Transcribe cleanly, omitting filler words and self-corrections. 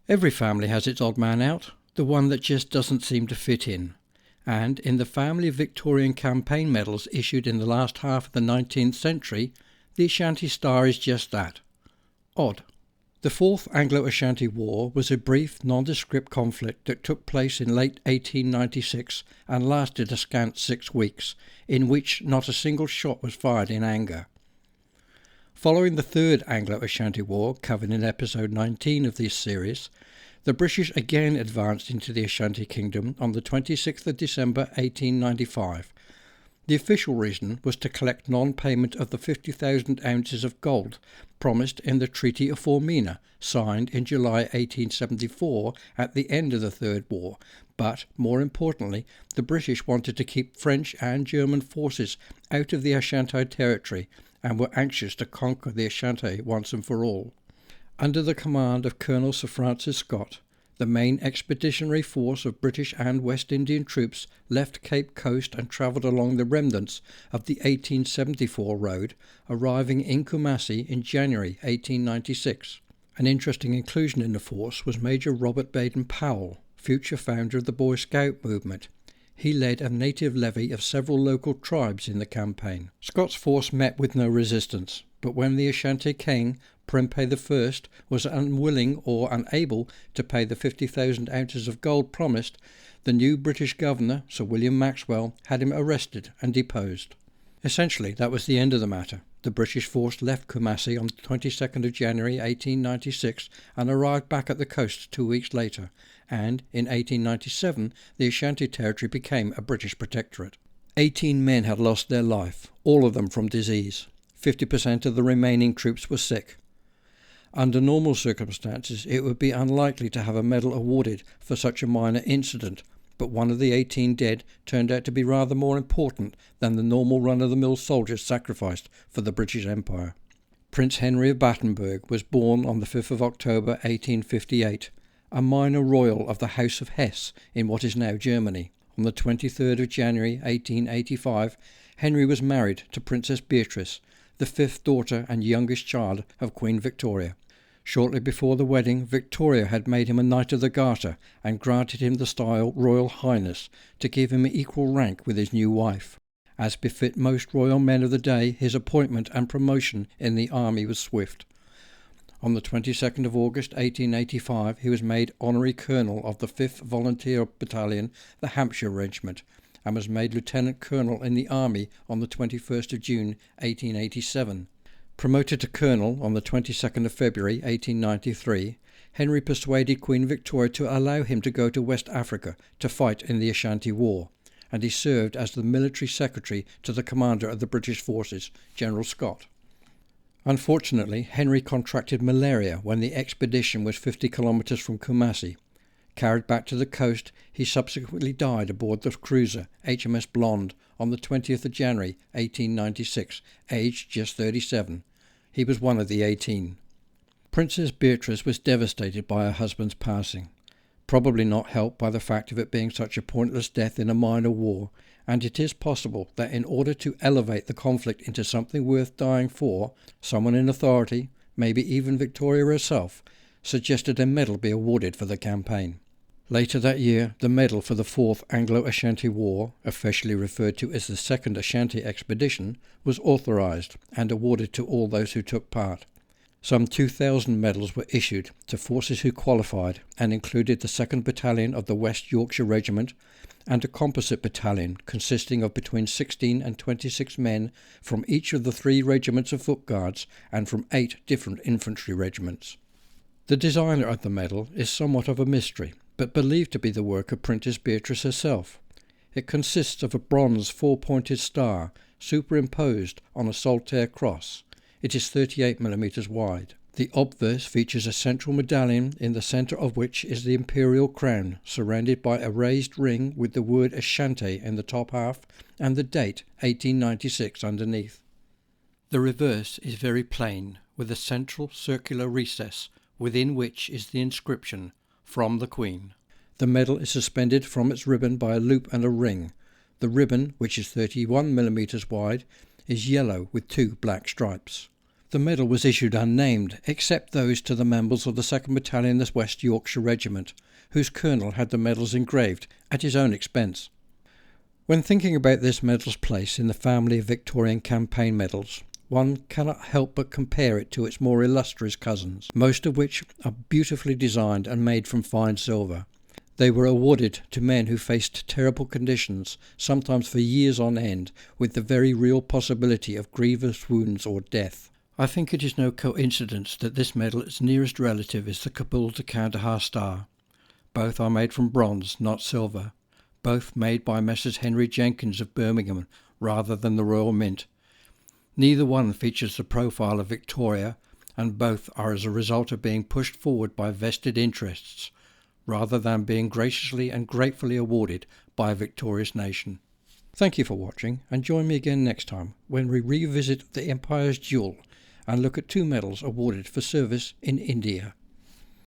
Every family has its odd man out, the one that just doesn't seem to fit in. And in the family of Victorian campaign medals issued in the last half of the 19th century, the Ashanti Star is just that. Odd. The Fourth Anglo-Ashanti War was a brief, nondescript conflict that took place in late 1896 and lasted a scant 6 weeks, in which not a single shot was fired in anger. Following the Third Anglo-Ashanti War, covered in episode 19 of this series, the British again advanced into the Ashanti Kingdom on the 26th of December 1895. The official reason was to collect non-payment of the 50,000 ounces of gold promised in the Treaty of Formina, signed in July 1874 at the end of the Third War, but, more importantly, the British wanted to keep French and German forces out of the Ashanti territory and were anxious to conquer the Ashanti once and for all. Under the command of Colonel Sir Francis Scott, the main expeditionary force of British and West Indian troops left Cape Coast and travelled along the remnants of the 1874 road, arriving in Kumasi in January 1896. An interesting inclusion in the force was Major Robert Baden-Powell, future founder of the Boy Scout movement. He led a native levy of several local tribes in the campaign. Scott's force met with no resistance, but when the Ashanti king, Prempeh I, was unwilling or unable to pay the 50,000 ounces of gold promised, the new British governor, Sir William Maxwell, had him arrested and deposed. Essentially, that was the end of the matter. The British force left Kumasi on the 22nd of January 1896 and arrived back at the coast 2 weeks later, and in 1897 the Ashanti territory became a British protectorate. 18 men had lost their life, all of them from disease. 50% of the remaining troops were sick. Under normal circumstances, it would be unlikely to have a medal awarded for such a minor incident, but one of the 18 dead turned out to be rather more important than the normal run-of-the-mill soldiers sacrificed for the British Empire. Prince Henry of Battenberg was born on the 5th of October 1858, a minor royal of the House of Hesse in what is now Germany. On the 23rd of January 1885, Henry was married to Princess Beatrice, the fifth daughter and youngest child of Queen Victoria. Shortly before the wedding, Victoria had made him a Knight of the Garter and granted him the style Royal Highness to give him equal rank with his new wife. As befit most royal men of the day, his appointment and promotion in the army was swift. On the 22nd of August 1885 he was made Honorary Colonel of the 5th Volunteer Battalion, the Hampshire Regiment, and was made Lieutenant Colonel in the Army on the 21st of June 1887. Promoted to Colonel on the 22nd of February 1893, Henry persuaded Queen Victoria to allow him to go to West Africa to fight in the Ashanti War, and he served as the military secretary to the commander of the British forces, General Scott. Unfortunately, Henry contracted malaria when the expedition was 50 kilometres from Kumasi. Carried back to the coast, he subsequently died aboard the cruiser HMS Blonde on the 20th of January 1896, aged just 37. He was one of the 18. Princess Beatrice was devastated by her husband's passing, probably not helped by the fact of it being such a pointless death in a minor war, and it is possible that in order to elevate the conflict into something worth dying for, someone in authority, maybe even Victoria herself, suggested a medal be awarded for the campaign. Later that year, the medal for the Fourth Anglo-Ashanti War, officially referred to as the Second Ashanti Expedition, was authorised and awarded to all those who took part. Some 2,000 medals were issued to forces who qualified and included the 2nd Battalion of the West Yorkshire Regiment and a composite battalion consisting of between 16 and 26 men from each of the 3 regiments of Foot Guards and from 8 different infantry regiments. The designer of the medal is somewhat of a mystery, but believed to be the work of Princess Beatrice herself. It consists of a bronze 4-pointed star superimposed on a saltire cross. It is 38mm wide. The obverse features a central medallion in the centre of which is the imperial crown, surrounded by a raised ring with the word Ashanti in the top half and the date 1896 underneath. The reverse is very plain, with a central circular recess, within which is the inscription, "From the Queen." The medal is suspended from its ribbon by a loop and a ring. The ribbon, which is 31mm wide, is yellow with 2 black stripes. The medal was issued unnamed, except those to the members of the 2nd Battalion, the West Yorkshire Regiment, whose colonel had the medals engraved at his own expense. When thinking about this medal's place in the family of Victorian campaign medals, one cannot help but compare it to its more illustrious cousins, most of which are beautifully designed and made from fine silver. They were awarded to men who faced terrible conditions, sometimes for years on end, with the very real possibility of grievous wounds or death. I think it is no coincidence that this medal, its nearest relative, is the Kabul to Kandahar Star. Both are made from bronze, not silver. Both made by Messrs. Henry Jenkins of Birmingham rather than the Royal Mint. Neither one features the profile of Victoria, and both are as a result of being pushed forward by vested interests, rather than being graciously and gratefully awarded by a victorious nation. Thank you for watching, and join me again next time when we revisit the Empire's Jewel and look at 2 medals awarded for service in India.